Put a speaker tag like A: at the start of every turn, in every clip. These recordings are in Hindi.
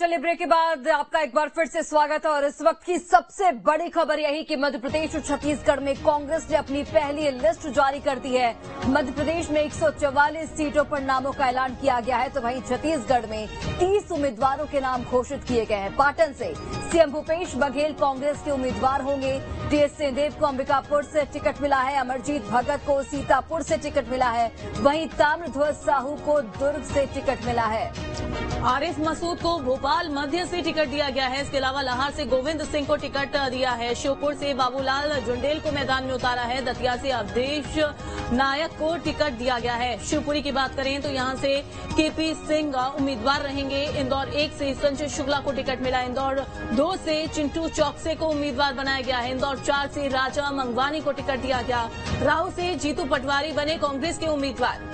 A: चलिए ब्रेक के बाद आपका एक बार फिर से स्वागत है और इस वक्त की सबसे बड़ी खबर यही कि मध्य प्रदेश और छत्तीसगढ़ में कांग्रेस ने अपनी पहली लिस्ट जारी कर दी है। मध्य प्रदेश में 144 सीटों पर नामों का ऐलान किया गया है, तो वहीं छत्तीसगढ़ में 30 उम्मीदवारों के नाम घोषित किए गए हैं। पाटन से सीएम भूपेश बघेल कांग्रेस के उम्मीदवार होंगे। टीएस सिंहदेव को अंबिकापुर से टिकट मिला है, अमरजीत भगत को सीतापुर से टिकट मिला है, वहीं ताम्रध्वज साहू को दुर्ग से टिकट मिला है।
B: आरिफ मसूद को भोपाल मध्य से टिकट दिया गया है। इसके अलावा लाहार से गोविंद सिंह को टिकट दिया है। श्योपुर से बाबूलाल जुंडेल को मैदान में उतारा है। दतिया से अवधेश नायक को टिकट दिया गया है। शिवपुरी की बात करें तो यहां से केपी सिंह उम्मीदवार रहेंगे। इंदौर 1 से संजय शुक्ला को टिकट मिला। इंदौर 2 से चिंटू चौकसे को उम्मीदवार बनाया गया है। इंदौर 4 से राजा मंगवानी को टिकट दिया गया। राहु से जीतू पटवारी बने कांग्रेस के उम्मीदवार।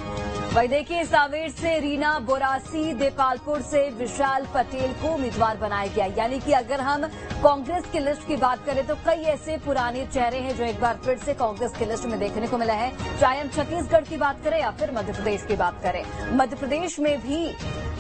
A: वही देखिए सावेर से रीना बोरासी, देपालपुर से विशाल पटेल को उम्मीदवार बनाया गया। यानी कि अगर हम कांग्रेस की लिस्ट की बात करें तो कई ऐसे पुराने चेहरे हैं जो एक बार फिर से कांग्रेस की लिस्ट में देखने को मिला है। चाहे हम छत्तीसगढ़ की बात करें या फिर मध्य प्रदेश की बात करें, मध्य प्रदेश में भी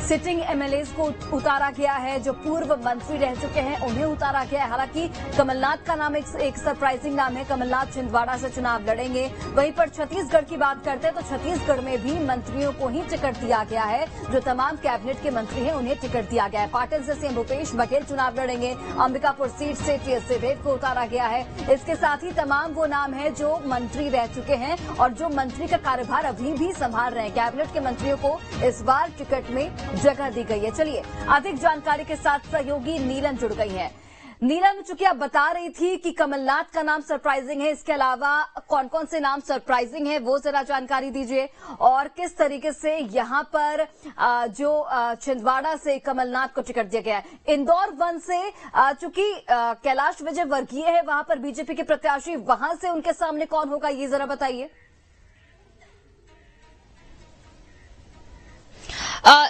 A: सिटिंग एमएलएज को उतारा गया है। जो पूर्व मंत्री रह चुके हैं उन्हें उतारा गया है। हालांकि कमलनाथ का नाम एक सरप्राइजिंग नाम है। कमलनाथ छिंदवाड़ा से चुनाव लड़ेंगे। वहीं पर छत्तीसगढ़ की बात करते हैं तो छत्तीसगढ़ में भी मंत्रियों को ही टिकट दिया गया है। जो तमाम कैबिनेट के मंत्री हैं उन्हें टिकट दिया गया है। पाटन से सीएम भूपेश बघेल चुनाव लड़ेंगे। अंबिकापुर सीट से टीएस सिंहदेव को उतारा गया है। इसके साथ ही तमाम वो नाम है जो मंत्री रह चुके हैं और जो मंत्री का कार्यभार अभी भी संभाल रहे हैं। कैबिनेट के मंत्रियों को इस बार टिकट में जगह दी गई है। चलिए अधिक जानकारी के साथ सहयोगी नीलम जुड़ गई है। नीलम, चूंकि आप बता रही थी कि कमलनाथ का नाम सरप्राइजिंग है, इसके अलावा कौन कौन से नाम सरप्राइजिंग है वो जरा जानकारी दीजिए और किस तरीके से यहां पर जो छिंदवाड़ा से कमलनाथ को टिकट दिया गया है। इंदौर 1 से चूंकि कैलाश विजयवर्गीय है वहां पर बीजेपी के प्रत्याशी, वहां से उनके सामने कौन होगा ये जरा बताइए।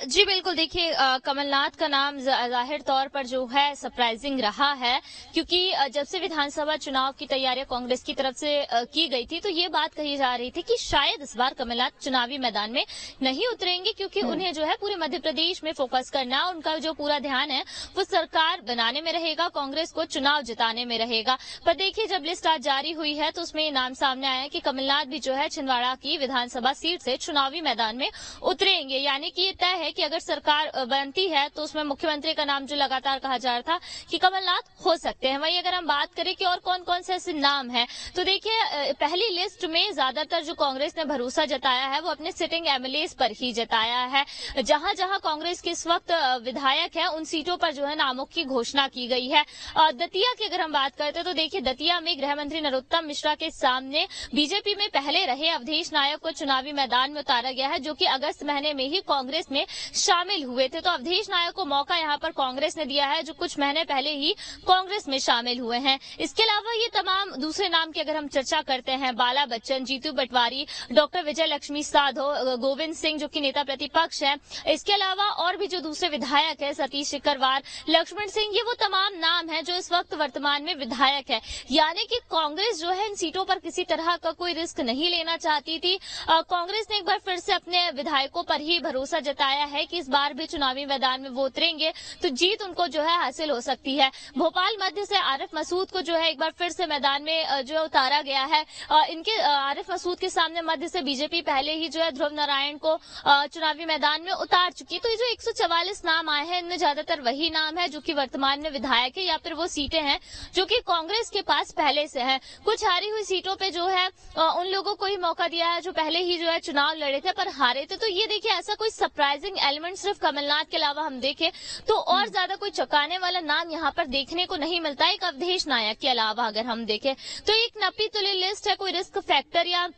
C: जी बिल्कुल, देखिए कमलनाथ का नाम जाहिर तौर पर जो है सरप्राइजिंग रहा है, क्योंकि जब से विधानसभा चुनाव की तैयारियां कांग्रेस की तरफ से की गई थी तो ये बात कही जा रही थी कि शायद इस बार कमलनाथ चुनावी मैदान में नहीं उतरेंगे, क्योंकि उन्हें जो है पूरे मध्य प्रदेश में फोकस करना, उनका जो पूरा ध्यान है वो सरकार बनाने में रहेगा, कांग्रेस को चुनाव जिताने में रहेगा। पर देखिए जब लिस्ट आज जारी हुई है तो उसमें नाम सामने आया कि कमलनाथ भी जो है छिंदवाड़ा की विधानसभा सीट से चुनावी मैदान में उतरेंगे। यानी कि तय है कि अगर सरकार बनती है तो उसमें मुख्यमंत्री का नाम जो लगातार कहा जा रहा था कि कमलनाथ हो सकते हैं। वहीं अगर हम बात करें कि और कौन कौन से ऐसे नाम हैं, तो देखिए पहली लिस्ट में ज्यादातर जो कांग्रेस ने भरोसा जताया है वो अपने सिटिंग एमएलए पर ही जताया है। जहां जहां कांग्रेस के इस वक्त विधायक है उन सीटों पर जो है नामों की घोषणा की गई है। दतिया की अगर हम बात करते तो देखिए दतिया में गृह मंत्री नरोत्तम मिश्रा के सामने बीजेपी में पहले रहे अवधेश नायक को चुनावी मैदान में उतारा गया है, जो कि अगस्त महीने में ही कांग्रेस में शामिल हुए थे। तो अवधेश नायक को मौका यहां पर कांग्रेस ने दिया है, जो कुछ महीने पहले ही कांग्रेस में शामिल हुए हैं। इसके अलावा ये तमाम दूसरे नाम की अगर हम चर्चा करते हैं, बाला बच्चन, जीतू पटवारी, डॉक्टर विजय लक्ष्मी साधो, गोविंद सिंह जो कि नेता प्रतिपक्ष है, इसके अलावा और भी जो दूसरे विधायक है, सतीश सिकरवार, लक्ष्मण सिंह, ये वो तमाम नाम है जो इस वक्त वर्तमान में विधायक है। यानी कि कांग्रेस जो है इन सीटों पर किसी तरह का कोई रिस्क नहीं लेना चाहती थी। कांग्रेस ने एक बार फिर से अपने विधायकों पर ही भरोसा जताया है कि इस बार भी चुनावी मैदान में वो उतरेंगे तो जीत उनको जो है हासिल हो सकती है। भोपाल मध्य से आरिफ मसूद को जो है एक बार फिर से मैदान में जो उतारा गया है। इनके आरिफ मसूद के सामने मध्य से बीजेपी पहले ही जो है ध्रुव नारायण को चुनावी मैदान में उतार चुकी। तो ये जो 144 नाम आए हैं इनमें ज्यादातर वही नाम है जो कि वर्तमान में विधायक है या फिर वो सीटें हैं जो कि कांग्रेस के पास पहले से है। कुछ हारी हुई सीटों पे जो है उन लोगों को ही मौका दिया है जो पहले ही जो है चुनाव लड़े थे पर हारे थे। तो ये देखिए ऐसा कोई सरप्राइजिंग एलिमेंट सिर्फ कमलनाथ के अलावा हम देखें तो और ज्यादा कोई चौंकाने वाला नाम यहाँ पर देखने को नहीं मिलता। एक अवधेश नायक के अलावा अगर हम देखें तो एक नपी तुली लिस्ट है, कोई रिस्क फैक्टर या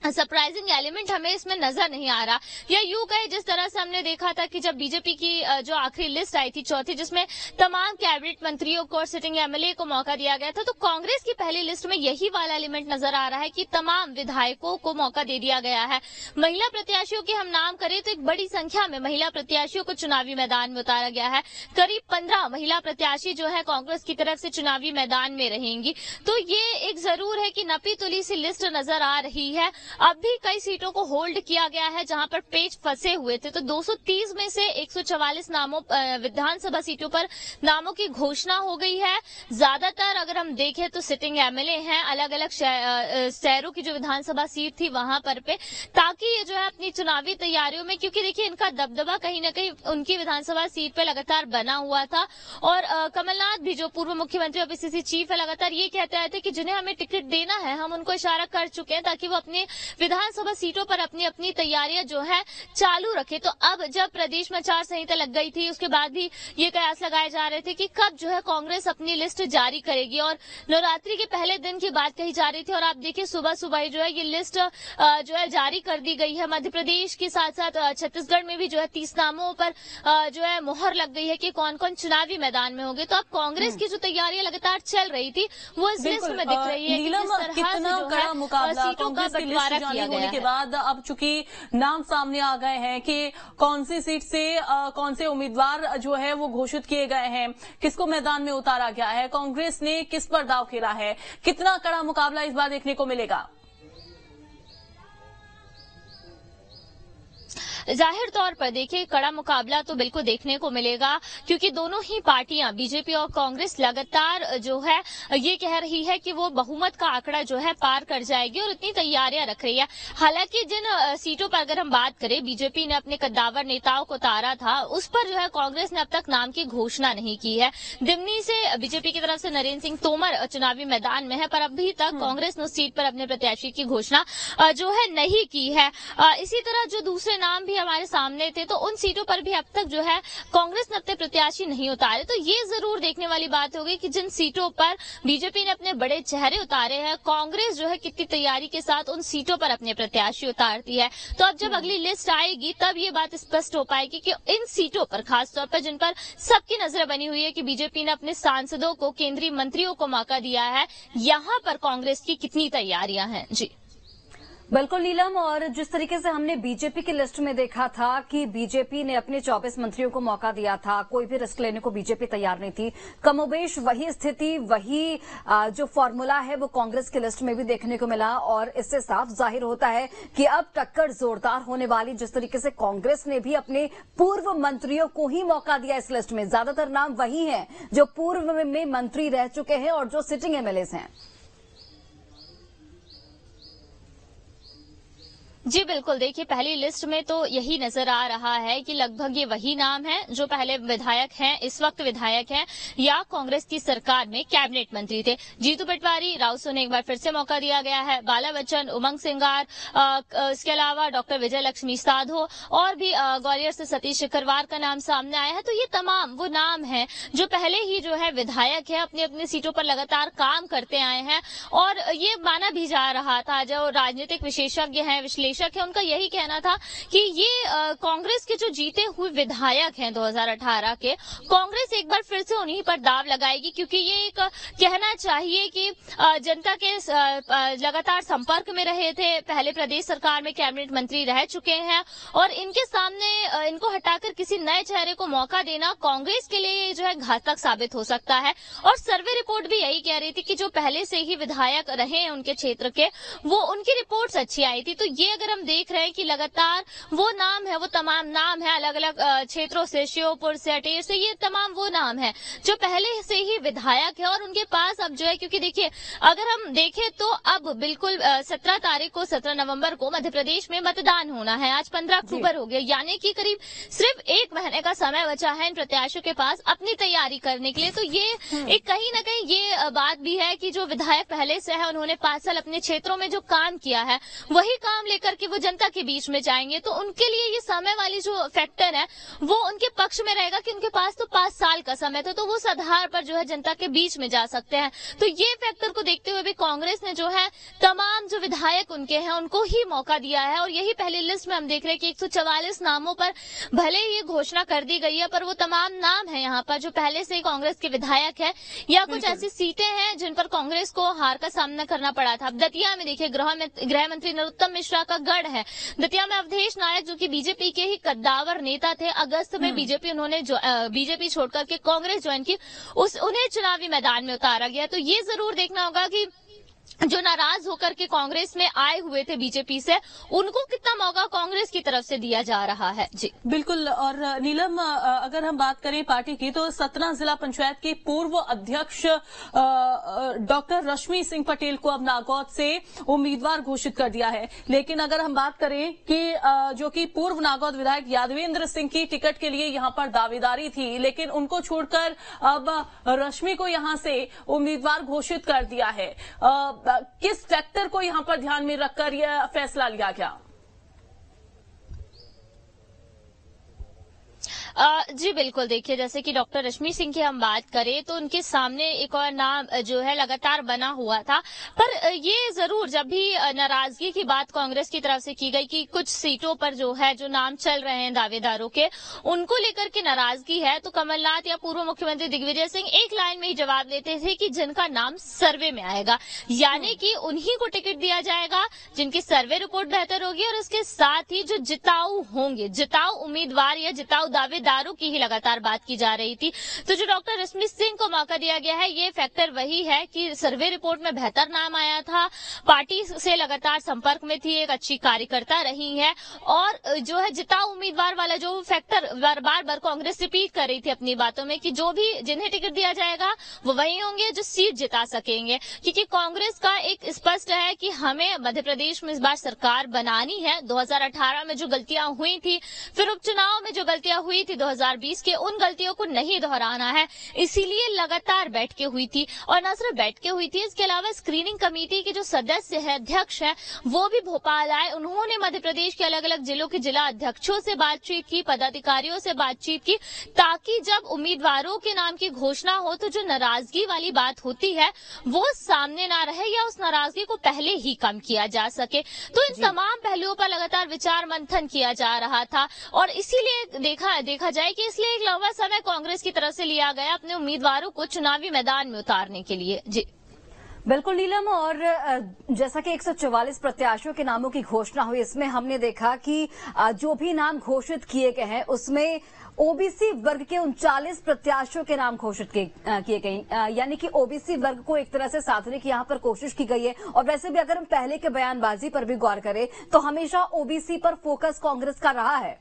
C: सरप्राइजिंग एलिमेंट हमें इसमें नजर नहीं आ रहा। या यूं कहे जिस तरह से हमने देखा था कि जब बीजेपी की जो आखिरी लिस्ट आई थी चौथी, जिसमें तमाम कैबिनेट मंत्रियों को और सिटिंग एमएलए को मौका दिया गया था, तो कांग्रेस की पहली लिस्ट में यही वाला एलिमेंट नजर आ रहा है कि तमाम विधायकों को मौका दे दिया गया है। महिला प्रत्याशियों के हम नाम करें तो एक बड़ी संख्या में महिला प्रत्याशियों को चुनावी मैदान में उतारा गया है। करीब 15 महिला प्रत्याशी जो है कांग्रेस की तरफ से चुनावी मैदान में रहेंगी। तो ये एक जरूर है कि नपी तुली सी लिस्ट नजर आ रही है। अब भी कई सीटों को होल्ड किया गया है जहां पर पेच फंसे हुए थे। तो 230 में से 144 नामों विधानसभा सीटों पर नामों की घोषणा हो गई है। ज्यादातर अगर हम देखें तो सिटिंग एमएलए हैं, अलग अलग शहरों की जो विधानसभा सीट थी वहां पर ताकि ये जो है अपनी चुनावी तैयारियों में, क्योंकि देखिए इनका दबदबा कहीं न कहीं उनकी विधानसभा सीट पे लगातार बना हुआ था। और कमलनाथ भी जो पूर्व मुख्यमंत्री और पीसीसी चीफ है लगातार ये कहते आए थे कि जिन्हें हमें टिकट देना है हम उनको इशारा कर चुके हैं ताकि वो अपनी विधानसभा सीटों पर अपनी अपनी तैयारियां जो है चालू रखे। तो अब जब प्रदेश में आचार संहिता लग गई थी उसके बाद भी ये कयास लगाए जा रहे थे कि कब जो है कांग्रेस अपनी लिस्ट जारी करेगी। और नवरात्रि के पहले दिन की बात कही जा रही थी और आप देखिए सुबह सुबह जो है ये लिस्ट जो है जारी कर दी गई है। मध्य प्रदेश के साथ साथ छत्तीसगढ़ में भी जो है 30 नामों पर जो है मोहर लग गई है कि कौन कौन चुनावी मैदान में होंगे। तो अब कांग्रेस की जो तैयारियां लगातार चल रही थी वो इस लिस्ट में दिख रही है।
B: नीलम, कितना कड़ा मुकाबला कांग्रेस की लिस्ट जारी होने के बाद अब चूंकि नाम सामने आ गए हैं कि कौन सी सीट से कौन से उम्मीदवार जो है वो घोषित किए गए हैं, किसको मैदान में उतारा गया है, कांग्रेस ने किस पर दाव खेला है, कितना कड़ा मुकाबला इस बार देखने को मिलेगा?
C: जाहिर तौर पर देखिए कड़ा मुकाबला तो बिल्कुल देखने को मिलेगा क्योंकि दोनों ही पार्टियां बीजेपी और कांग्रेस लगातार जो है ये कह रही है कि वो बहुमत का आंकड़ा जो है पार कर जाएगी और इतनी तैयारियां रख रही है। हालांकि जिन सीटों पर अगर हम बात करें बीजेपी ने अपने कद्दावर नेताओं को उतारा था उस पर जो है कांग्रेस ने अब तक नाम की घोषणा नहीं की है। दिमनी से बीजेपी की तरफ से नरेंद्र सिंह तोमर चुनावी मैदान में है पर अभी तक कांग्रेस ने उस सीट पर अपने प्रत्याशी की घोषणा जो है नहीं की है। इसी तरह जो दूसरे नाम भी हमारे सामने थे तो उन सीटों पर भी अब तक जो है कांग्रेस ने अपने प्रत्याशी नहीं उतारे। तो ये जरूर देखने वाली बात होगी कि जिन सीटों पर बीजेपी ने अपने बड़े चेहरे उतारे हैं कांग्रेस जो है कितनी तैयारी के साथ उन सीटों पर अपने प्रत्याशी उतारती है। तो अब जब अगली लिस्ट आएगी तब ये बात स्पष्ट हो पाएगी कि इन सीटों पर खासतौर पर जिन पर सबकी नजर बनी हुई है कि बीजेपी ने अपने सांसदों को केंद्रीय मंत्रियों को मौका दिया है, यहाँ पर कांग्रेस की कितनी तैयारियां हैं। जी
A: बिल्कुल नीलम, और जिस तरीके से हमने बीजेपी की लिस्ट में देखा था कि बीजेपी ने अपने 24 मंत्रियों को मौका दिया था, कोई भी रिस्क लेने को बीजेपी तैयार नहीं थी, कमोबेश वही स्थिति वही जो फॉर्मूला है वो कांग्रेस की लिस्ट में भी देखने को मिला। और इससे साफ जाहिर होता है कि अब टक्कर जोरदार होने वाली। जिस तरीके से कांग्रेस ने भी अपने पूर्व मंत्रियों को ही मौका दिया इस लिस्ट में, ज्यादातर नाम वही हैं जो पूर्व में मंत्री रह चुके हैं और जो सिटिंग एमएलए हैं।
C: जी बिल्कुल, देखिए पहली लिस्ट में तो यही नजर आ रहा है कि लगभग ये वही नाम है जो पहले विधायक हैं, इस वक्त विधायक हैं या कांग्रेस की सरकार में कैबिनेट मंत्री थे। जीतू पटवारी, राव सोने एक बार फिर से मौका दिया गया है, बाला बच्चन, उमंग सिंगार, इसके अलावा डॉक्टर विजय लक्ष्मी साधो और भी ग्वालियर से सतीश सिकरवार का नाम सामने आया है। तो ये तमाम वो नाम है जो पहले ही जो है विधायक है, अपनी अपनी सीटों पर लगातार काम करते आए हैं। और ये माना भी जा रहा था, जो राजनीतिक विशेषज्ञ हैं, विश्लेषक है, उनका यही कहना था कि ये कांग्रेस के जो जीते हुए विधायक हैं 2018 के, कांग्रेस एक बार फिर से उन्हीं पर दाव लगाएगी क्योंकि ये एक कहना चाहिए कि जनता के लगातार संपर्क में रहे थे, पहले प्रदेश सरकार में कैबिनेट मंत्री रह चुके हैं और इनके सामने इनको हटाकर किसी नए चेहरे को मौका देना कांग्रेस के लिए जो है घातक साबित हो सकता है। और सर्वे रिपोर्ट भी यही कह रही थी कि जो पहले से ही विधायक रहे हैं उनके क्षेत्र के, वो उनकी रिपोर्ट्स अच्छी आई थी। तो ये अगर हम देख रहे हैं कि लगातार वो नाम है, वो तमाम नाम है अलग अलग क्षेत्रों से, श्योपुर से, अटेर से, ये तमाम वो नाम है जो पहले से ही विधायक है और उनके पास अब जो है, क्योंकि देखिए अगर हम देखें तो अब बिल्कुल 17 नवंबर को मध्य प्रदेश में मतदान होना है। आज 15 अक्टूबर हो गया, यानी कि करीब सिर्फ 1 महीने का समय बचा है इन प्रत्याशियों के पास अपनी तैयारी करने के लिए। तो ये एक कहीं ना कहीं ये बात भी है कि जो विधायक पहले से है उन्होंने 5 साल अपने क्षेत्रों में जो काम किया है वही काम लेकर के वो जनता के बीच में जाएंगे। तो उनके लिए ये समय वाली जो फैक्टर है वो उनके पक्ष में रहेगा कि उनके पास तो 5 साल का समय था, तो वो आधार पर जो है जनता के बीच में जा सकते हैं। तो ये फैक्टर को देखते हुए भी कांग्रेस ने जो है तमाम जो विधायक उनके हैं उनको ही मौका दिया है। और यही पहली लिस्ट में हम देख रहे हैं कि 144 नामों पर भले ये घोषणा कर दी गई है पर वो तमाम नाम है यहाँ पर जो पहले से ही कांग्रेस के विधायक है या कुछ ऐसी सीटें हैं जिन पर कांग्रेस को हार का सामना करना पड़ा था। अब दतिया में देखिए गृह मंत्री नरोत्तम मिश्रा का गढ़ है। दतिया में अवधेश नायक जो कि बीजेपी के ही कद्दावर नेता थे, अगस्त में बीजेपी छोड़कर के कांग्रेस ज्वाइन की, उन्हें चुनावी मैदान में उतारा गया। तो ये जरूर देखना होगा कि जो नाराज होकर के कांग्रेस में आए हुए थे बीजेपी से, उनको कितना मौका कांग्रेस की तरफ से दिया जा रहा है? जी
B: बिल्कुल। और नीलम, अगर हम बात करें पार्टी की, तो सतना जिला पंचायत की पूर्व अध्यक्ष डॉक्टर रश्मि सिंह पटेल को अब नागौद से उम्मीदवार घोषित कर दिया है। लेकिन अगर हम बात करें कि जो कि पूर्व नागौद विधायक यादवेंद्र सिंह की टिकट के लिए यहां पर दावेदारी थी, लेकिन उनको छोड़कर अब रश्मि को यहां से उम्मीदवार घोषित कर दिया है। किस फैक्टर को यहां पर ध्यान में रखकर यह फैसला लिया गया?
C: जी बिल्कुल, देखिए जैसे कि डॉक्टर रश्मि सिंह की हम बात करें तो उनके सामने एक और नाम जो है लगातार बना हुआ था, पर ये जरूर जब भी नाराजगी की बात कांग्रेस की तरफ से की गई कि कुछ सीटों पर जो है जो नाम चल रहे हैं दावेदारों के, उनको लेकर के नाराजगी है, तो कमलनाथ या पूर्व मुख्यमंत्री दिग्विजय सिंह एक लाइन में ही जवाब देते थे कि जिनका नाम सर्वे में आएगा, यानी कि उन्हीं को टिकट दिया जाएगा जिनकी सर्वे रिपोर्ट बेहतर होगी, और इसके साथ ही जो जिताऊ होंगे, जिताऊ उम्मीदवार या जिताऊ दावेदारों की ही लगातार बात की जा रही थी। तो जो डॉक्टर रश्मि सिंह को मौका दिया गया है, ये फैक्टर वही है कि सर्वे रिपोर्ट में बेहतर नाम आया था, पार्टी से लगातार संपर्क में थी, एक अच्छी कार्यकर्ता रही है, और जो है जिताऊ उम्मीदवार वाला जो फैक्टर बार बार कांग्रेस रिपीट कर रही थी अपनी बातों में कि जो भी जिन्हें टिकट दिया जाएगा वो वही होंगे जो सीट जिता सकेंगे, क्योंकि कांग्रेस का एक स्पष्ट है कि हमें मध्य प्रदेश में इस बार सरकार बनानी है। 2018 में जो गलतियां हुई थी, फिर उपचुनाव में जो गलतियां हुई थी 2020 के, उन गलतियों को नहीं दोहराना है, इसीलिए लगातार बैठकें हुई थी। और न सिर्फ बैठकें हुई थी, इसके अलावा स्क्रीनिंग कमेटी के जो सदस्य है, अध्यक्ष है, वो भी भोपाल आए, उन्होंने मध्य प्रदेश के अलग अलग जिलों के जिला अध्यक्षों से बातचीत की, पदाधिकारियों से बातचीत की, ताकि जब उम्मीदवारों के नाम की घोषणा हो तो जो नाराजगी वाली बात होती है वो सामने ना रहे, या उस नाराजगी को पहले ही कम किया जा सके। तो इन तमाम पहलुओं पर लगातार विचार मंथन किया जा रहा था, और इसीलिए देखा जाए कि इसलिए एक लंबा समय कांग्रेस की तरफ से लिया गया अपने उम्मीदवारों को चुनावी मैदान में उतारने के लिए। जी
A: बिल्कुल नीलम, और जैसा कि 144 प्रत्याशियों के नामों की घोषणा हुई, इसमें हमने देखा कि जो भी नाम घोषित किए गए हैं उसमें ओबीसी वर्ग के 39 प्रत्याशियों के नाम घोषित किए गए, यानी कि ओबीसी वर्ग को एक तरह से साधने की यहां पर कोशिश की गई है। और वैसे भी अगर हम पहले के बयानबाजी पर भी गौर करें तो हमेशा ओबीसी पर फोकस कांग्रेस का रहा है।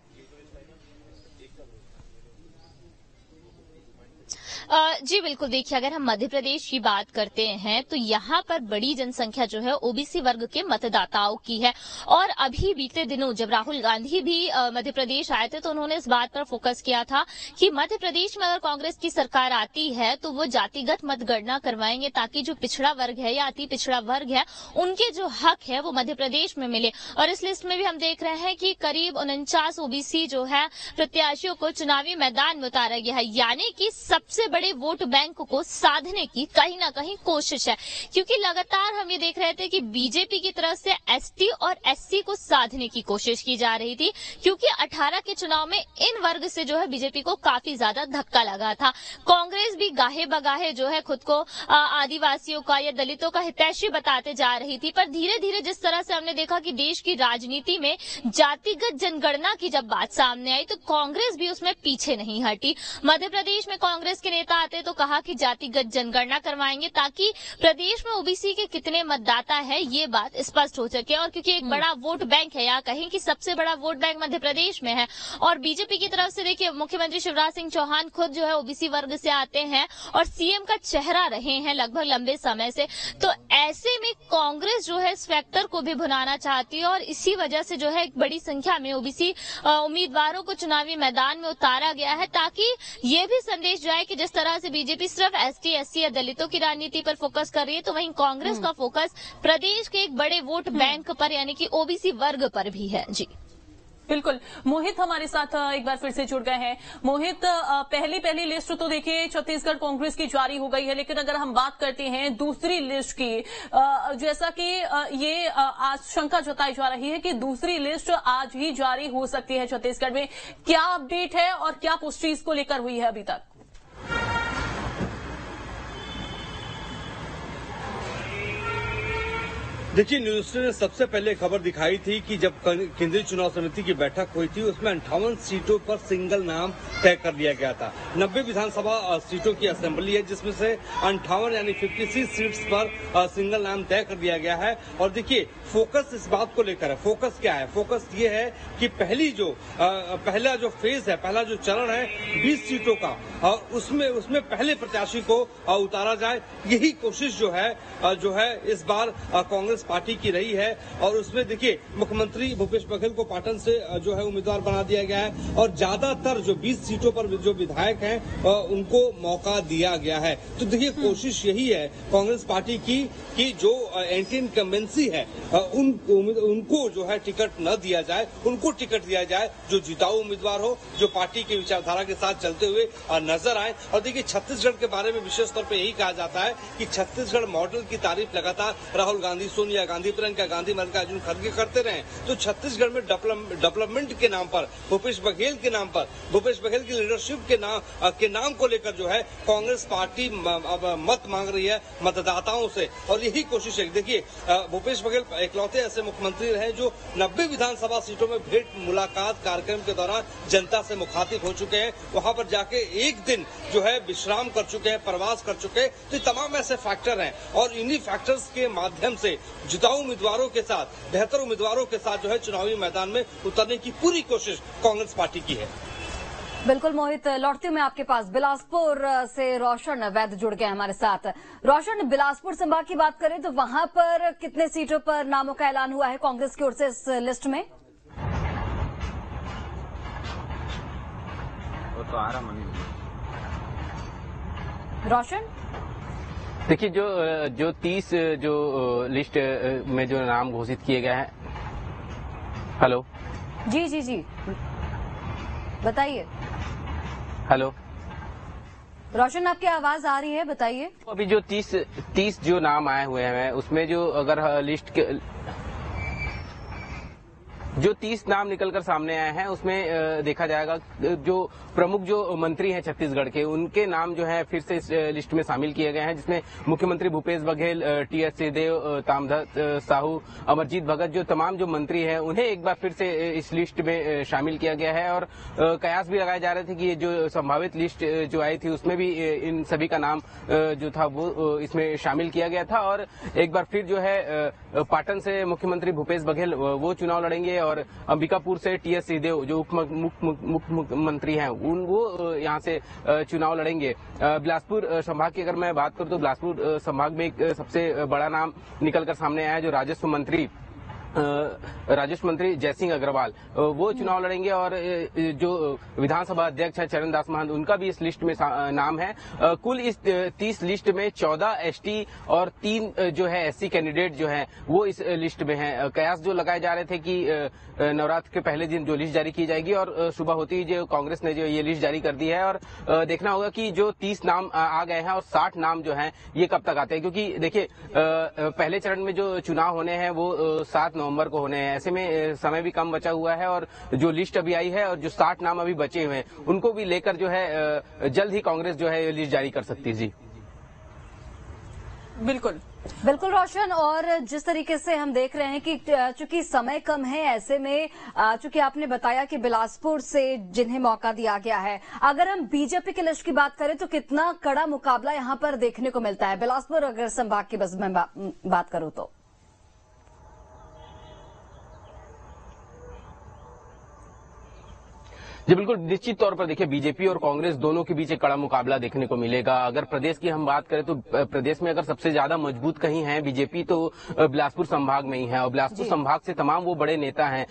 C: जी बिल्कुल, देखिए अगर हम मध्य प्रदेश की बात करते हैं तो यहाँ पर बड़ी जनसंख्या जो है ओबीसी वर्ग के मतदाताओं की है, और अभी बीते दिनों जब राहुल गांधी भी मध्य प्रदेश आए थे तो उन्होंने इस बात पर फोकस किया था कि मध्य प्रदेश में अगर कांग्रेस की सरकार आती है तो वो जातिगत मतगणना करवाएंगे, ताकि जो पिछड़ा वर्ग है या अति पिछड़ा वर्ग है उनके जो हक है वो मध्य प्रदेश में मिले। और इस लिस्ट में भी हम देख रहे हैं कि करीब 49 ओबीसी जो है प्रत्याशियों को चुनावी मैदान में उतारा गया है, यानी कि सबसे बड़े वोट बैंक को साधने की कहीं ना कहीं कोशिश है, क्योंकि लगातार हम ये देख रहे थे कि बीजेपी की तरफ से एसटी और एससी को साधने की कोशिश की जा रही थी, क्योंकि 18 के चुनाव में इन वर्ग से जो है बीजेपी को काफी ज्यादा धक्का लगा था। कांग्रेस भी गाहे बगाहे जो है खुद को आदिवासियों का या दलितों का हितैषी बताते जा रही थी, पर धीरे धीरे जिस तरह से हमने देखा कि देश की राजनीति में जातिगत जनगणना की जब बात सामने आई तो कांग्रेस भी उसमें पीछे नहीं हटी। मध्य प्रदेश में कांग्रेस के नेता आते तो कहा कि जातिगत जनगणना करवाएंगे ताकि प्रदेश में ओबीसी के कितने मतदाता है ये बात स्पष्ट हो सके, और क्योंकि एक बड़ा वोट बैंक है, या कहें कि सबसे बड़ा वोट बैंक मध्य प्रदेश में है। और बीजेपी की तरफ से देखिए मुख्यमंत्री शिवराज सिंह चौहान खुद जो है ओबीसी वर्ग से आते हैं और सीएम का चेहरा रहे हैं लगभग लंबे समय से, तो ऐसे में कांग्रेस जो है इस फैक्टर को भी भुनाना चाहती है, और इसी वजह से जो है एक बड़ी संख्या में ओबीसी उम्मीदवारों को चुनावी मैदान में उतारा गया है, ताकि ये भी संदेश जाए कि जिस तरह से बीजेपी सिर्फ एसटी एससी या दलितों की राजनीति पर फोकस कर रही है, तो वहीं कांग्रेस का फोकस प्रदेश के एक बड़े वोट बैंक पर यानी कि ओबीसी वर्ग पर भी है। जी
B: बिल्कुल, मोहित हमारे साथ एक बार फिर से जुड़ गए हैं। मोहित, पहली लिस्ट तो देखिए छत्तीसगढ़ कांग्रेस की जारी हो गई है, लेकिन अगर हम बात करते हैं दूसरी लिस्ट की, जैसा कि ये आशंका जताई जा रही है कि दूसरी लिस्ट आज ही जारी हो सकती है छत्तीसगढ़ में, क्या अपडेट है और क्या पुष्टि इसको लेकर हुई है अभी तक?
D: देखिए, न्यूज ने सबसे पहले खबर दिखाई थी कि जब केंद्रीय चुनाव समिति की बैठक हुई थी उसमें 58 सीटों पर सिंगल नाम तय कर लिया गया था। 90 विधानसभा सीटों की असेंबली है जिसमें से 58 यानी 56 सीट्स पर सिंगल नाम तय कर दिया गया है। और देखिए, फोकस इस बात को लेकर है। फोकस क्या है? फोकस ये है कि पहला जो फेज है, पहला जो चरण है 20 सीटों का, उसमें पहले प्रत्याशी को उतारा जाए। यही कोशिश जो है इस बार कांग्रेस पार्टी की रही है। और उसमें देखिए, मुख्यमंत्री भूपेश बघेल को पाटन से जो है उम्मीदवार बना दिया गया है और ज्यादातर जो 20 सीटों पर जो विधायक हैं उनको मौका दिया गया है। तो देखिए, कोशिश यही है कांग्रेस पार्टी की कि जो एंटी इनकम्बेंसी है उनको जो है टिकट न दिया जाए, उनको टिकट दिया जाए जो जिताऊ उम्मीदवार हो, जो पार्टी की विचारधारा के साथ चलते हुए नजर आए। और देखिए, छत्तीसगढ़ के बारे में विशेष तौर पर यही कहा जाता है कि छत्तीसगढ़ मॉडल की तारीफ लगातार राहुल गांधी, सोनिया गांधी, प्रियंका गांधी, मल्लिकार्जुन खड़गे करते रहे। तो छत्तीसगढ़ में डेवलपमेंट के नाम पर, भूपेश बघेल के नाम पर, भूपेश बघेल की लीडरशिप के नाम को लेकर जो है कांग्रेस पार्टी अब मत मांग रही है मतदाताओं से। और यही कोशिश है। देखिए, भूपेश बघेल इकलौते ऐसे मुख्यमंत्री रहे जो 90 विधानसभा सीटों में भेंट मुलाकात कार्यक्रम के दौरान जनता से मुखातिब हो चुके हैं। वहां पर जाके एक दिन जो है विश्राम कर चुके हैं, प्रवास कर चुके हैं। तो तमाम ऐसे फैक्टर हैं और इन्हीं फैक्टर्स के माध्यम से जिताऊ उम्मीदवारों के साथ, बेहतर उम्मीदवारों के साथ जो है चुनावी मैदान में उतरने की पूरी कोशिश कांग्रेस पार्टी की है।
A: बिल्कुल मोहित, लौटती हूं मैं आपके पास। बिलासपुर से रोशन वैद्य जुड़ गए हमारे साथ। रोशन, बिलासपुर संभाग की बात करें तो वहां पर कितने सीटों पर नामों का ऐलान हुआ है कांग्रेस की ओर से इस लिस्ट में?
E: वो तो आ रहा
A: रोशन,
E: देखिए, जो 30 जो लिस्ट में जो नाम घोषित किए गए हैं। हेलो
A: जी बताइए।
E: हेलो
A: रोशन, आपकी आवाज आ रही है, बताइए।
E: अभी जो 30 जो नाम आए हुए हैं उसमें जो अगर लिस्ट के जो 30 नाम निकलकर सामने आए हैं उसमें देखा जाएगा जो प्रमुख जो मंत्री हैं छत्तीसगढ़ के, उनके नाम जो है फिर से इस लिस्ट में शामिल किए गए हैं, जिसमें मुख्यमंत्री भूपेश बघेल, टी.एस. सिंहदेव, ताम्रध्वज साहू, अमरजीत भगत, जो तमाम जो मंत्री हैं उन्हें एक बार फिर से इस लिस्ट में शामिल किया गया है। और कयास भी लगाए जा रहे थे कि ये जो संभावित लिस्ट जो आई थी उसमें भी इन सभी का नाम जो था वो इसमें शामिल किया गया था। और एक बार फिर जो है पाटन से मुख्यमंत्री भूपेश बघेल वो चुनाव लड़ेंगे और अंबिकापुर से टी.एस. सिंहदेव जो उप मुख्यमंत्री हैं वो यहाँ से चुनाव लड़ेंगे। बिलासपुर संभाग की अगर मैं बात करूं तो बिलासपुर संभाग में एक सबसे बड़ा नाम निकलकर सामने आया है, जो राजस्व मंत्री जयसिंह अग्रवाल वो चुनाव लड़ेंगे। और जो विधानसभा अध्यक्ष है चरणदास महंत, उनका भी इस लिस्ट में नाम है। कुल इस 30 लिस्ट में 14 एसटी और 3 जो है एससी कैंडिडेट जो है वो इस लिस्ट में है। कयास जो लगाए जा रहे थे कि नवरात्र के पहले दिन जो लिस्ट जारी की जाएगी और सुबह होती ही जो कांग्रेस ने जो ये लिस्ट जारी कर दी है। और देखना होगा कि जो 30 नाम आ गए हैं और 60 नाम जो हैं ये कब तक आते हैं, क्योंकि देखिए पहले चरण में जो चुनाव होने हैं वो 7 नवंबर को होने हैं। ऐसे में समय भी कम बचा हुआ है और जो लिस्ट अभी आई है और जो 60 नाम अभी बचे हुए हैं उनको भी लेकर जो है जल्द ही कांग्रेस जो है लिस्ट जारी कर सकती है। जी
A: बिल्कुल रोशन, और जिस तरीके से हम देख रहे हैं कि चूंकि समय कम है, ऐसे में चूंकि आपने बताया कि बिलासपुर से जिन्हें मौका दिया गया है, अगर हम बीजेपी के लिस्ट की बात करें तो कितना कड़ा मुकाबला यहां पर देखने को मिलता है बिलासपुर अगर संभाग की बस मैं बात करूं तो?
E: जी बिल्कुल, निश्चित तौर पर देखिए बीजेपी और कांग्रेस दोनों के बीच एक कड़ा मुकाबला देखने को मिलेगा। अगर प्रदेश की हम बात करें तो प्रदेश में अगर सबसे ज्यादा मजबूत कहीं है बीजेपी तो बिलासपुर संभाग में ही है। और बिलासपुर संभाग से तमाम वो बड़े नेता हैं।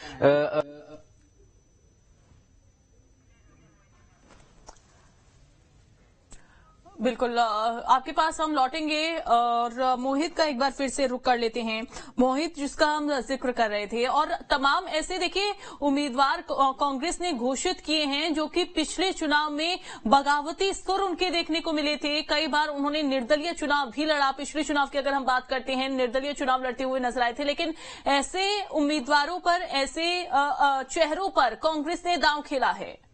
B: बिल्कुल, आपके पास हम लौटेंगे और मोहित का एक बार फिर से रुख कर लेते हैं। मोहित, जिसका हम जिक्र कर रहे थे, और तमाम ऐसे देखिए उम्मीदवार कांग्रेस ने घोषित किए हैं जो कि पिछले चुनाव में बगावती सुर उनके देखने को मिले थे। कई बार उन्होंने निर्दलीय चुनाव भी लड़ा। पिछले चुनाव की अगर हम बात करते हैं, निर्दलीय चुनाव लड़ते हुए नजर आए थे। लेकिन ऐसे उम्मीदवारों पर, ऐसे चेहरों पर कांग्रेस ने दांव खेला है।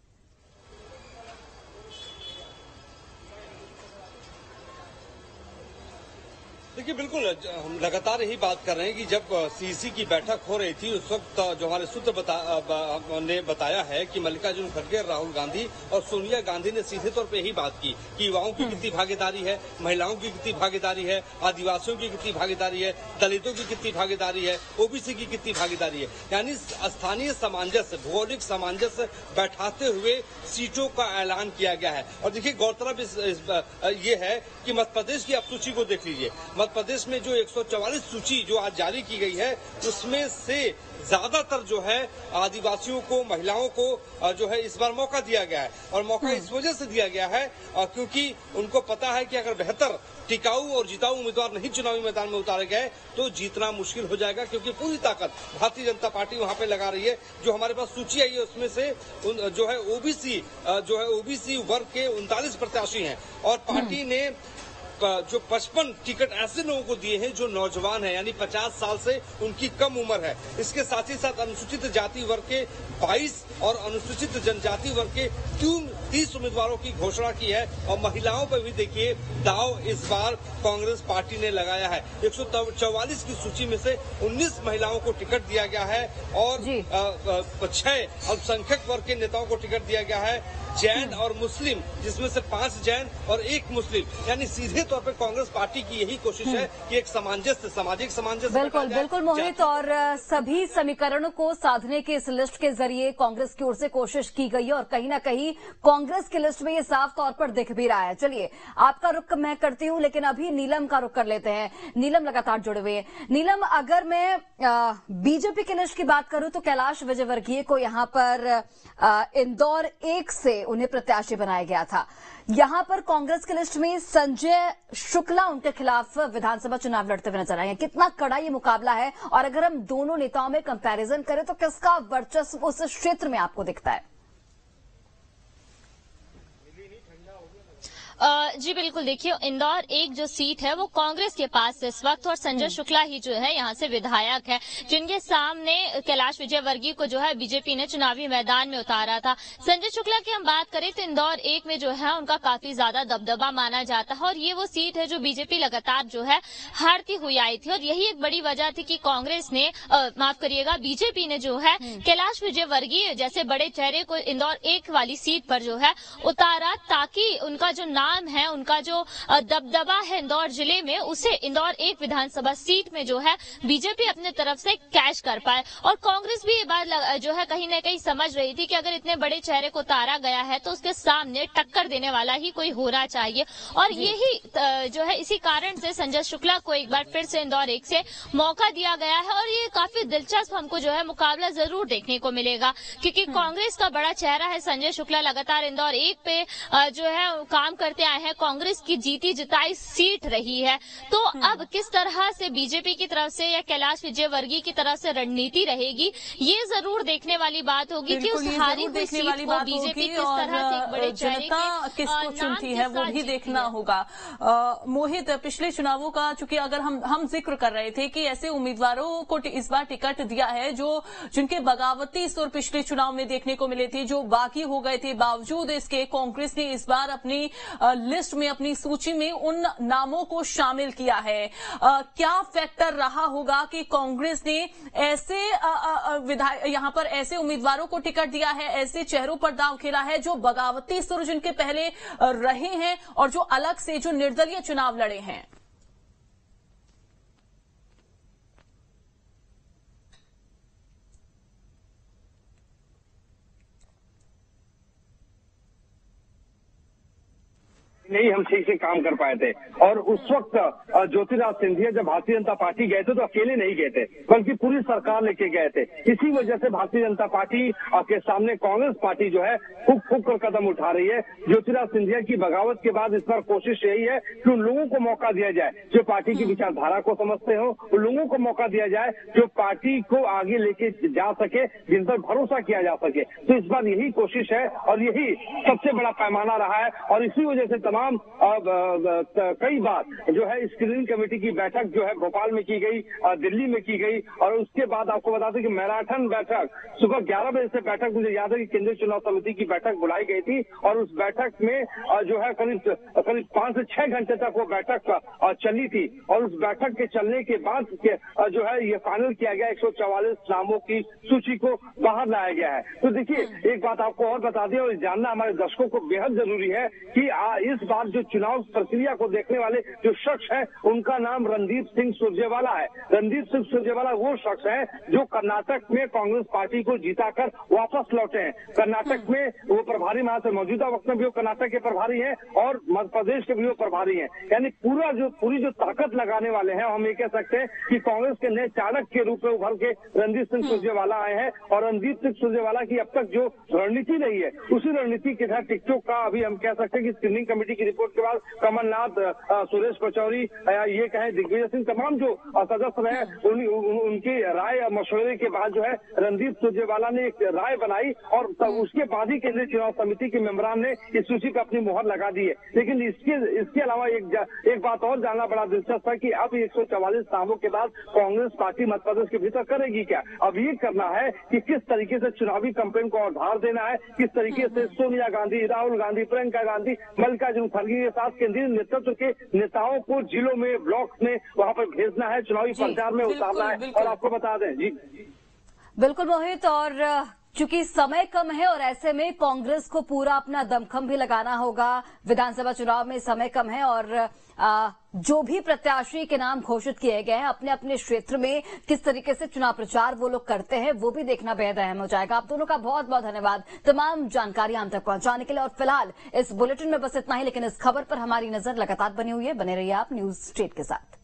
D: देखिए बिल्कुल हम लगातार यही बात कर रहे हैं कि जब सीसी की बैठक हो रही थी उस वक्त जो हमारे सूत्र ने बताया है कि मल्लिकार्जुन खड़गे, राहुल गांधी और सोनिया गांधी ने सीधे तौर पे यही बात की कि युवाओं की कितनी भागीदारी है, महिलाओं की कितनी भागीदारी है, आदिवासियों की कितनी भागीदारी है, दलितों की कितनी भागीदारी है, ओबीसी की कितनी भागीदारी है। यानी स्थानीय सामंजस्य, भौगोलिक सामंजस्य बैठाते हुए सीटों का ऐलान किया गया है। और देखिए गौरतलब ये है कि मध्य प्रदेश की अब सूची को देख लीजिए। मध्य प्रदेश में जो 144 सूची जो आज जारी की गई है उसमें से ज्यादातर जो है आदिवासियों को, महिलाओं को जो है इस बार मौका दिया गया है। और मौका इस वजह से दिया गया है क्योंकि उनको पता है कि अगर बेहतर, टिकाऊ और जिताऊ उम्मीदवार नहीं चुनावी मैदान में उतारे गए तो जीतना मुश्किल हो जाएगा, क्योंकि पूरी ताकत भारतीय जनता पार्टी वहां पे लगा रही है। जो हमारे पास सूची आई है उसमें से जो है ओबीसी वर्ग के 39 प्रत्याशी हैं और पार्टी ने जो 55 टिकट ऐसे लोगों को दिए हैं जो नौजवान हैं, यानी 50 साल से उनकी कम उम्र है। इसके साथ ही साथ अनुसूचित जाति वर्ग के 22 और अनुसूचित जनजाति वर्ग के 30 उम्मीदवारों की घोषणा की है। और महिलाओं पर भी देखिए दाव इस बार कांग्रेस पार्टी ने लगाया है। 144 की सूची में से 19 महिलाओं को टिकट दिया गया है और 6 अल्पसंख्यक वर्ग के नेताओं को टिकट दिया गया है, जैन और मुस्लिम, जिसमें से 5 जैन और 1 मुस्लिम। यानी सीधे तौर पर कांग्रेस पार्टी की यही कोशिश है कि एक सामंजस्य, सामाजिक सामंजस्य।
A: बिल्कुल मोहित, और सभी समीकरणों को साधने के इस लिस्ट के जरिए कांग्रेस की ओर से कोशिश की गई है और कहीं ना कहीं कांग्रेस की लिस्ट में ये साफ तौर पर दिख भी रहा है। चलिए आपका रुख मैं करती हूं, लेकिन अभी नीलम का रुख कर लेते हैं। नीलम लगातार जुड़े हुए हैं। नीलम, अगर मैं बीजेपी की लिस्ट की बात करूं तो कैलाश विजयवर्गीय को यहां पर इंदौर 1 से उन्हें प्रत्याशी बनाया गया था। यहां पर कांग्रेस की लिस्ट में संजय शुक्ला उनके खिलाफ विधानसभा चुनाव लड़ते हुए नजर आए हैं। कितना कड़ा ये मुकाबला है और अगर हम दोनों नेताओं में कंपैरिजन करें तो किसका वर्चस्व उस क्षेत्र में आपको दिखता है?
C: जी बिल्कुल, देखिए इंदौर 1 जो सीट है वो कांग्रेस के पास इस वक्त, और संजय शुक्ला ही जो है यहाँ से विधायक है, जिनके सामने कैलाश विजयवर्गीय को जो है बीजेपी ने चुनावी मैदान में उतारा था। संजय शुक्ला की हम बात करें तो इंदौर 1 में जो है उनका काफी ज्यादा दबदबा माना जाता है और ये वो सीट है जो बीजेपी लगातार जो है हारती हुई आई थी और यही एक बड़ी वजह थी कि कांग्रेस ने माफ करिएगा बीजेपी ने जो है कैलाश विजयवर्गीय जैसे बड़े चेहरे को इंदौर 1 वाली सीट पर जो है उतारा, ताकि उनका जो नाम है, उनका जो दबदबा है इंदौर जिले में, उसे इंदौर 1 विधानसभा सीट में जो है बीजेपी अपने तरफ से कैश कर पाए। और कांग्रेस भी ये बात जो है कहीं न कहीं समझ रही थी कि अगर इतने बड़े चेहरे को उतारा गया है तो उसके सामने टक्कर देने वाला ही कोई होना चाहिए। और यही जो है इसी कारण से संजय शुक्ला को एक बार फिर से इंदौर 1 से मौका दिया गया है और ये काफी दिलचस्प हमको जो है मुकाबला जरूर देखने को मिलेगा, क्योंकि कांग्रेस का बड़ा चेहरा है संजय शुक्ला, लगातार इंदौर 1 पे जो है काम करते आए हैं, कांग्रेस की जीती जिताई सीट रही है। तो अब किस तरह से बीजेपी की तरफ से या कैलाश विजयवर्गीय की तरफ से रणनीति रहेगी, ये जरूर देखने वाली बात होगी कि उस हारी हुई सीट को बीजेपी किस तरह से एक बड़े चेहरे
B: किसको चुनती है वो भी देखना होगा। मोहित, पिछले चुनावों का चूंकि अगर हम जिक्र कर रहे थे कि ऐसे उम्मीदवारों को इस बार टिकट दिया है जिनके बगावती सुर पिछले चुनाव में देखने को मिले थे, जो बागी हो गए थे, बावजूद इसके कांग्रेस ने इस बार अपनी लिस्ट में, अपनी सूची में उन नामों को शामिल किया है। क्या फैक्टर रहा होगा कि कांग्रेस ने ऐसे यहां पर ऐसे उम्मीदवारों को टिकट दिया है, ऐसे चेहरों पर दांव खेला है जो बगावती सुर जिनके पहले रहे हैं और जो अलग से जो निर्दलीय चुनाव लड़े हैं?
F: नहीं हम ठीक से काम कर पाए थे। और उस वक्त ज्योतिराज सिंधिया जब भारतीय जनता पार्टी गए थे तो अकेले नहीं गए थे, बल्कि पूरी सरकार लेके गए थे। इसी वजह से भारतीय जनता पार्टी के सामने कांग्रेस पार्टी जो है फूक फूक कर कदम उठा रही है। ज्योतिराज सिंधिया की बगावत के बाद इस बार कोशिश यही है कि उन लोगों को मौका दिया जाए जो पार्टी की विचारधारा को समझते हो, उन लोगों को मौका दिया जाए जो पार्टी को आगे लेके जा सके, जिन पर भरोसा किया जा सके। तो इस बार यही कोशिश है और यही सबसे बड़ा पैमाना रहा है और इसी वजह से तमाम तमाम कई बार जो है स्क्रीनिंग कमेटी की बैठक जो है भोपाल में की गई, दिल्ली में की गई, और उसके बाद आपको बता दें कि मैराथन बैठक सुबह 11 बजे से बैठक, मुझे याद है कि केंद्रीय चुनाव समिति की बैठक बुलाई गई थी, और उस बैठक में जो है करीब 5 से 6 घंटे तक वो बैठक चली थी, और उस बैठक के चलने के बाद जो है ये फाइनल किया गया, 144 नामों की सूची को बाहर लाया गया है। तो देखिए एक बात आपको और बता दें, और जानना हमारे दर्शकों को बेहद जरूरी है कि इस बार जो चुनाव प्रक्रिया को देखने वाले जो शख्स है उनका नाम रणदीप सिंह सुरजेवाला है। रणदीप सिंह सुरजेवाला वो शख्स है जो कर्नाटक में कांग्रेस पार्टी को जीताकर वापस लौटे हैं। कर्नाटक में वो प्रभारी वहां से मौजूदा वक्त में भी वो कर्नाटक के प्रभारी हैं और मध्य प्रदेश के भी वो प्रभारी हैं। यानी पूरी जो ताकत लगाने वाले हैं, हम ये कह सकते हैं कि कांग्रेस के नए चाणक्य के रूप में उभर के रणदीप सिंह सुरजेवाला आए हैं। और रणदीप सिंह सुरजेवाला की अब तक जो रणनीति रही है उसी रणनीति के तहत टिकटॉक का अभी हम कह सकते हैं कि स्क्रीनिंग कमेटी की रिपोर्ट के बाद कमलनाथ, सुरेश पचौरी, ये कहें दिग्विजय सिंह, तमाम जो सदस्य रहे उनकी राय मशवरे के बाद जो है रणदीप सुरजेवाला ने एक राय बनाई, और उसके बाद ही केंद्रीय चुनाव समिति के मेंबरान ने इस सूची पर अपनी मुहर लगा दी है। लेकिन इसके अलावा एक बात और जानना बड़ा दिलचस्प है कि अब 144 नामों के बाद कांग्रेस पार्टी मध्य प्रदेश के भीतर करेगी क्या। अब ये करना है कि किस तरीके से चुनावी कैंपेन को और धार देना है, किस तरीके से सोनिया गांधी, राहुल गांधी, प्रियंका गांधी, मल्लिकार्जुन खड़गे के साथ केंद्रीय नेतृत्व के नेताओं को जिलों में, ब्लॉक्स में वहां पर भेजना है, चुनावी प्रचार में उतारना है। और आपको बता दें जी,
A: बिल्कुल मोहित, और चूंकि समय कम है और ऐसे में कांग्रेस को पूरा अपना दमखम भी लगाना होगा, विधानसभा चुनाव में समय कम है, और जो भी प्रत्याशी के नाम घोषित किए गए हैं अपने अपने क्षेत्र में किस तरीके से चुनाव प्रचार वो लोग करते हैं वो भी देखना बेहद अहम हो जाएगा। आप दोनों का बहुत बहुत धन्यवाद तमाम जानकारी हम तक पहुंचाने के लिए। और फिलहाल इस बुलेटिन में बस इतना ही, लेकिन इस खबर पर हमारी नजर लगातार बनी हुई है। बने रहिए आप न्यूज स्टेट के साथ।